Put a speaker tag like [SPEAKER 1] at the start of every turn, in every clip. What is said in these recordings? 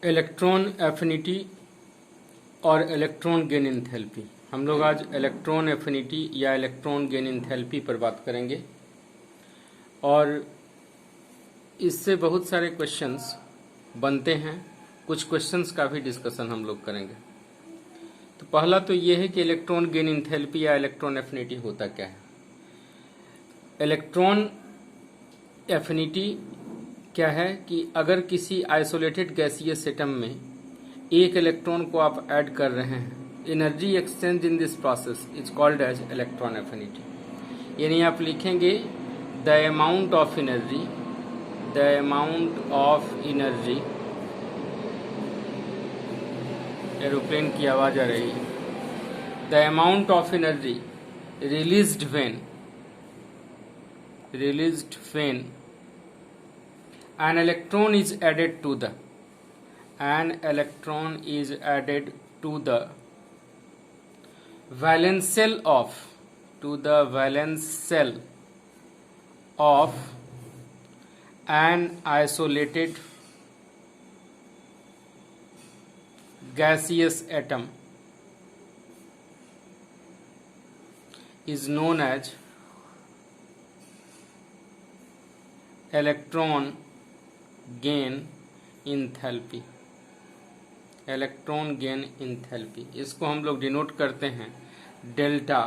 [SPEAKER 1] Electron affinity और electron gain enthalpy. हम लोग आज इलेक्ट्रॉन एफिनिटी या इलेक्ट्रॉन गेन एंथैल्पी पर बात करेंगे और इससे बहुत सारे क्वेश्चंस बनते हैं। कुछ क्वेश्चंस का भी डिस्कशन हम लोग करेंगे। तो पहला तो ये है कि इलेक्ट्रॉन गेन एंथैल्पी या इलेक्ट्रॉन एफिनिटी होता क्या है। इलेक्ट्रॉन एफिनिटी क्या है कि अगर किसी आइसोलेटेड गैसियस एटम में एक इलेक्ट्रॉन को आप ऐड कर रहे हैं, energy exchange in this process is called as electron affinity. यानी आप लिखेंगे the amount of energy, aeroplane की आवाज आ रही है। The amount of energy released when an electron is added to the valence shell of an isolated gaseous atom is known as electron gain enthalpy. Electron gain enthalpy इसको हम लोग denote करते हैं डेल्टा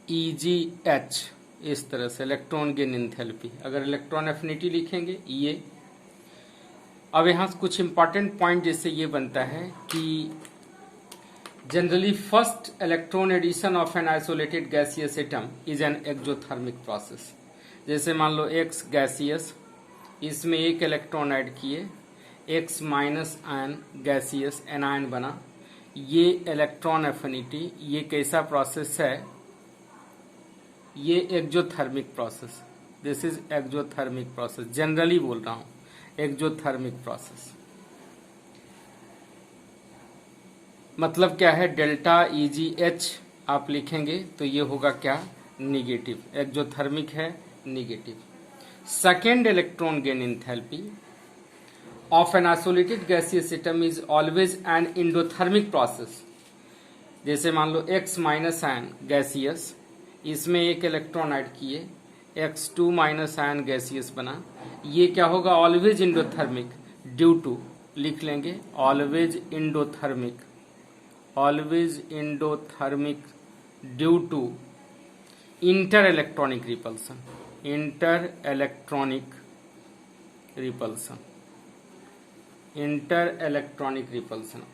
[SPEAKER 1] EgH, इस तरह से electron gain enthalpy. अगर electron affinity लिखेंगे ये। अब यहाँ कुछ इंपॉर्टेंट पॉइंट जैसे ये बनता है कि generally first electron addition of an isolated gaseous atom is an exothermic process. जैसे मान लो X गैसियस, इसमें एक इलेक्ट्रॉन ऐड किए, X minus ion gaseous anion बना। ये इलेक्ट्रॉन एफिनिटी, ये कैसा प्रोसेस है? ये exothermic process. This is exothermic process. Generally बोल रहा हूं, एक्सोथर्मिक प्रोसेस मतलब क्या है? डेल्टा EgH आप लिखेंगे तो ये होगा क्या? निगेटिव। एक्सोथर्मिक है, negative. Second electron gain enthalpy of an isolated gaseous atom is always an endothermic process। जैसे मान लो X माइनस आयन गैसियस, इसमें एक इलेक्ट्रॉन ऐड किए, X2 माइनस आयन गैसियस बना। ये क्या होगा? ऑलवेज इंडोथर्मिक ड्यू टू, लिख लेंगे always endothermic due to inter electronic repulsion.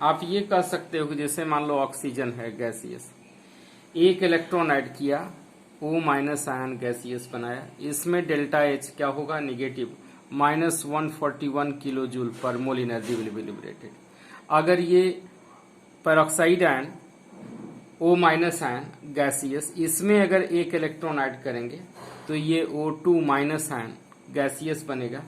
[SPEAKER 1] आप ये कह सकते हो कि जैसे मान लो ऑक्सीजन है गैसियस, एक इलेक्ट्रॉन ऐड किया, O माइनस आयन गैसियस बनाया, इसमें डेल्टा H क्या होगा? Negative, -141 kilo joule per mole energy will be liberated. अगर ये peroxide ion, O minus ion gaseous, इसमें अगर एक इलेक्ट्रॉन ऐड करेंगे तो ये O2 माइनस आयन गैसियस बनेगा।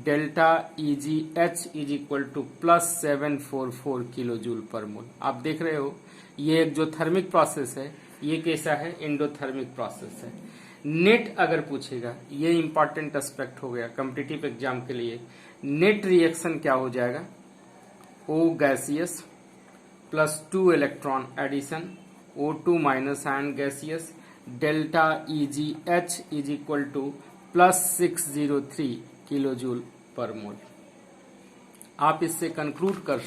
[SPEAKER 1] Delta EgH is equal to +744 kilo joule per mole. आप देख रहे हो ये एक जो थर्मिक प्रोसेस है, ये कैसा है? इंडोथर्मिक प्रोसेस है। नेट अगर पूछेगा, ये इंपॉर्टेंट एस्पेक्ट हो गया कॉम्पिटिटिव एग्जाम के लिए। नेट रिएक्शन क्या हो जाएगा? O gaseous +2 electron addition, O2 minus ion gaseous, delta EgH is equal to +603 kilo joule per mole. आप इससे कंक्लूड कर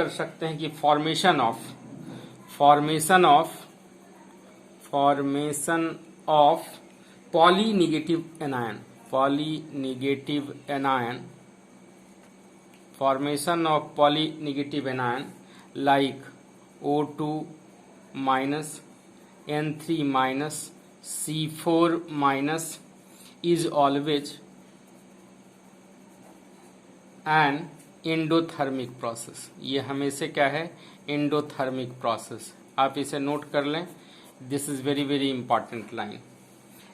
[SPEAKER 1] सकते हैं कि formation of polynegative anion like O2 minus N3 minus C4 minus is always an endothermic process। ये हमेशा क्या है? Endothermic process. आप इसे नोट कर लें। This is very very important line.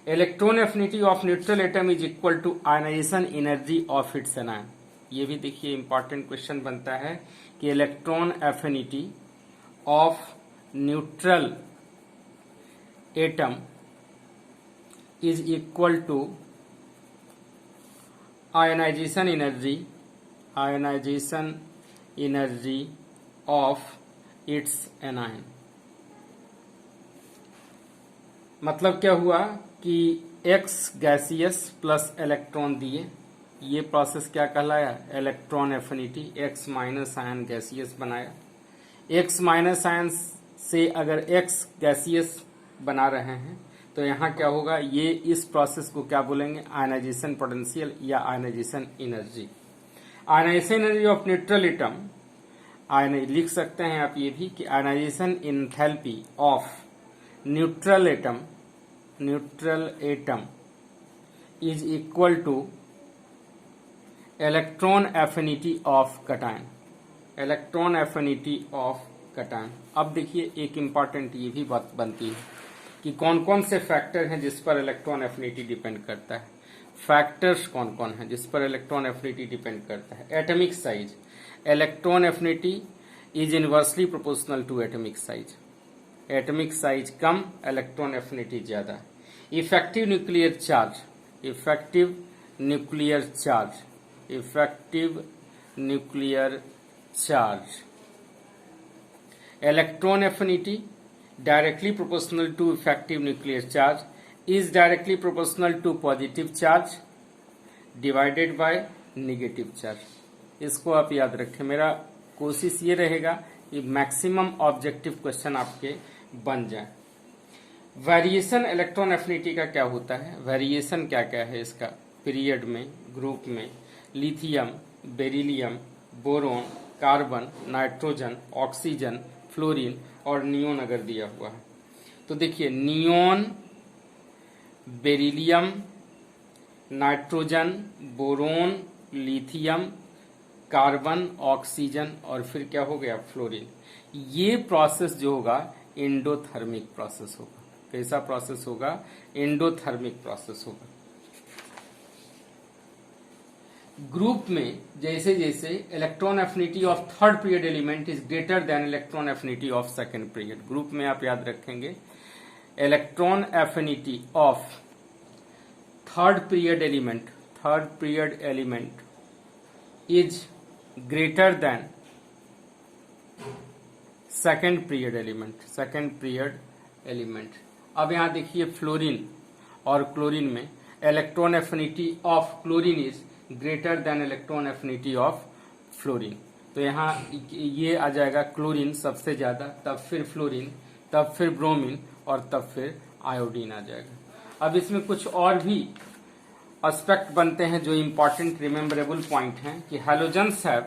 [SPEAKER 1] Electron affinity of neutral atom is equal to ionisation energy of its anion. ये भी देखिए इंपॉर्टेंट क्वेश्चन बनता है कि electron affinity of neutral atom is equal to ionisation energy of its anion. मतलब क्या हुआ कि X गैसियस प्लस इलेक्ट्रॉन दिए, ये प्रोसेस क्या कहलाया, electron affinity. X minus ion gaseous बनाया। X माइनस आयन से अगर X गैसियस बना रहे हैं तो यहाँ क्या होगा, ये इस प्रोसेस को क्या बोलेंगे, आयनाइजेशन पोटेंशियल या ionisation energy. Ionisation energy of neutral atom, लिख सकते हैं आप ये भी कि ionisation enthalpy of neutral atom is equal to electron affinity of cation. Electron affinity of cation. अब देखिए एक इंपॉर्टेंट ये भी बात बनती है कि कौन कौन से फैक्टर हैं जिस पर इलेक्ट्रॉन एफिनिटी डिपेंड करता है। फैक्टर्स कौन कौन हैं जिस पर इलेक्ट्रॉन एफिनिटी डिपेंड करता है। Atomic size, electron affinity is inversely proportional to atomic size. Atomic size कम, इलेक्ट्रॉन एफिनिटी ज्यादा। Effective nuclear charge, electron affinity directly proportional to effective nuclear charge is directly proportional to positive charge divided by negative charge। इसको आप याद रखें। मेरा कोशिश ये रहेगा कि मैक्सिमम ऑब्जेक्टिव क्वेश्चन आपके बन जाए। वेरिएशन इलेक्ट्रॉन एफिनिटी का क्या होता है, वेरिएशन क्या क्या है इसका, पीरियड में, ग्रुप में, lithium, beryllium, boron, carbon, nitrogen, oxygen, fluorine और नियोन अगर दिया हुआ है तो देखिए neon, beryllium, nitrogen, boron, lithium, carbon, oxygen और फिर क्या हो गया, फ्लोरीन। ये प्रोसेस जो होगा एंडोथर्मिक प्रोसेस होगा। कैसा प्रोसेस होगा, एंडोथर्मिक प्रोसेस होगा। ग्रुप में जैसे जैसे electron affinity of third period element is greater than electron affinity of second period. Group में आप याद रखेंगे electron affinity of third period element is greater than second period element. अब यहां देखिए फ्लोरीन और क्लोरीन में electron affinity of chlorine is greater than electron affinity of fluorine. तो यहाँ ये आ जाएगा क्लोरीन सबसे ज्यादा, तब फिर फ्लोरीन, तब फिर ब्रोमीन और तब फिर आयोडीन आ जाएगा। अब इसमें कुछ और भी एस्पेक्ट बनते हैं जो इंपॉर्टेंट रिमेम्बरेबल पॉइंट हैं कि हैलोजेंस हैव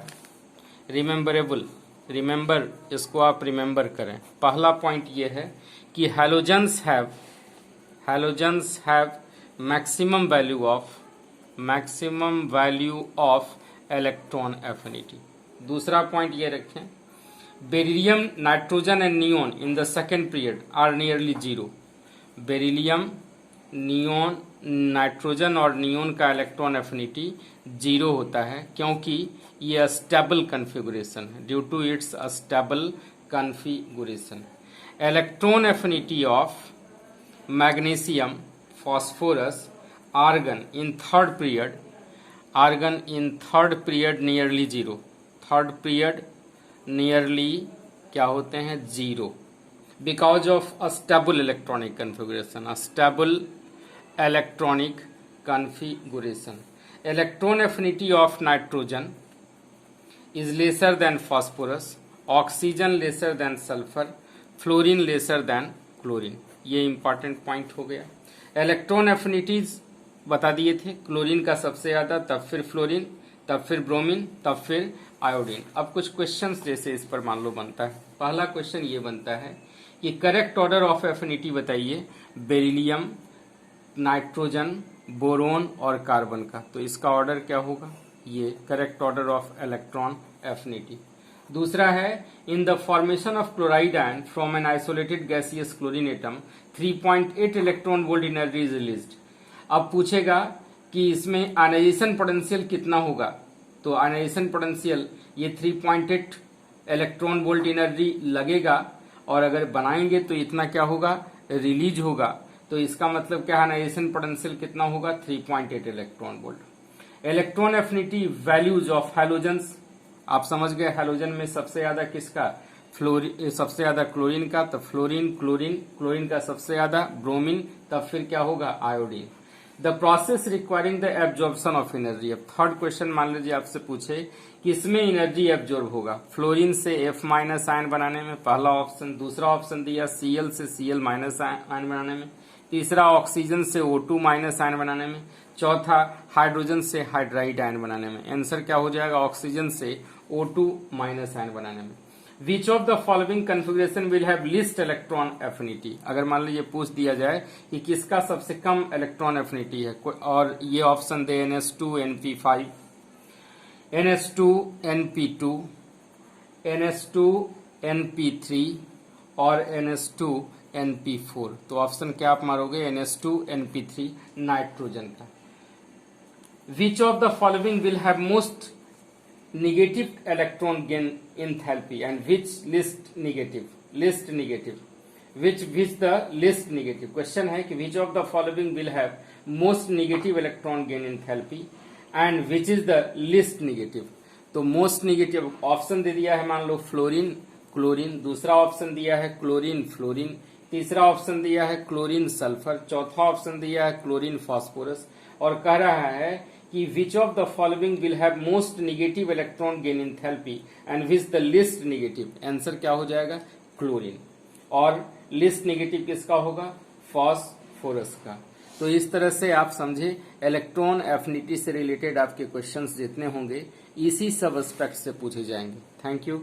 [SPEAKER 1] रिमेम्बर, इसको आप रिमेम्बर करें। पहला पॉइंट ये है कि halogens have maximum value of electron affinity. दूसरा पॉइंट ये रखें, beryllium, nitrogen and neon in the second period are nearly zero. Beryllium, neon, nitrogen और नियोन का इलेक्ट्रॉन एफिनिटी जीरो होता है क्योंकि ये स्टेबल कॉन्फ़िगरेशन है, due to its stable configuration. Electron affinity of magnesium, phosphorus, argon in third period nearly zero. Third period nearly क्या होते हैं, zero, because of a stable electronic configuration. Electron affinity of nitrogen is lesser than phosphorus, oxygen lesser than sulphur, fluorine lesser than chlorine. ये important point हो गया। Electron affinities बता दिए थे, chlorine का सबसे ज्यादा, तब फिर फ्लोरीन, तब फिर ब्रोमीन, तब फिर आयोडीन। अब कुछ क्वेश्चंस जैसे इस पर मान लो बनता है। पहला क्वेश्चन ये बनता है कि करेक्ट ऑर्डर ऑफ एफिनिटी बताइए बेरिलियम, नाइट्रोजन, बोरोन और कार्बन का। तो इसका ऑर्डर क्या होगा, ये correct order of electron affinity. दूसरा है in the formation of chloride ion from N isolated gaseous chlorine atom 3.8 electron volt energy is released. अब पूछेगा कि इसमें आयनाइजेशन पोटेंशियल कितना होगा, तो आयनाइजेशन पोटेंशियल ये 3.8 इलेक्ट्रॉन वोल्ट एनर्जी लगेगा और अगर बनाएंगे तो इतना क्या होगा, रिलीज होगा। तो इसका मतलब क्या है, आयनाइजेशन पोटेंशियल कितना होगा, 3.8 electron volt. Electron affinity values of halogens, आप समझ गए हैलोजन में सबसे ज्यादा किसका, सबसे ज्यादा क्लोरीन का, तो फ्लोरीन, क्लोरीन, क्लोरीन का सबसे ज्यादा, ब्रोमीन, तब फिर क्या होगा, iodine. The process requiring the absorption of energy. अब थर्ड क्वेश्चन मान लीजिए आपसे पूछे किसमें एनर्जी एब्जॉर्ब होगा, फ्लोरीन से F- आयन बनाने में, पहला ऑप्शन। दूसरा ऑप्शन दिया Cl से Cl- आयन बनाने में। तीसरा ऑक्सीजन से O2- आयन बनाने में। चौथा हाइड्रोजन से हाइड्राइड आयन बनाने में। आंसर क्या हो जाएगा, ऑक्सीजन से O2- आयन बनाने में। Which of the following configuration will have least electron affinity? अगर मान लीजिए पूछ दिया जाए कि किसका सबसे कम इलेक्ट्रॉन एफिनिटी है, और ये ऑप्शन दे NH2 NP5, NH2 NP2, NH2 NP3 और NH2 NP4, तो ऑप्शन क्या आप मारोगे, NH2 NP3 नाइट्रोजन का। Which of the following will have most negative electron gain enthalpy and which least negative, which the least negative, question है कि which of the following will have most negative electron gain enthalpy and which is the least negative। तो most negative option दे दिया है मान लो fluorine, chlorine. दूसरा option दिया है chlorine, fluorine. तीसरा ऑप्शन दिया है क्लोरीन, सल्फर। चौथा ऑप्शन दिया है क्लोरीन, फास्फोरस। और कह रहा है कि which of the following will have most negative electron gain enthalpy and which the list negative. Answer क्या हो जाएगा, क्लोरीन। और लिस्ट नेगेटिव किसका होगा, फास्फोरस का। तो इस तरह से आप समझे इलेक्ट्रॉन एफिनिटी से रिलेटेड आपके क्वेश्चंस जितने होंगे इसी सब एस्पेक्ट से पूछे जाएंगे। Thank you.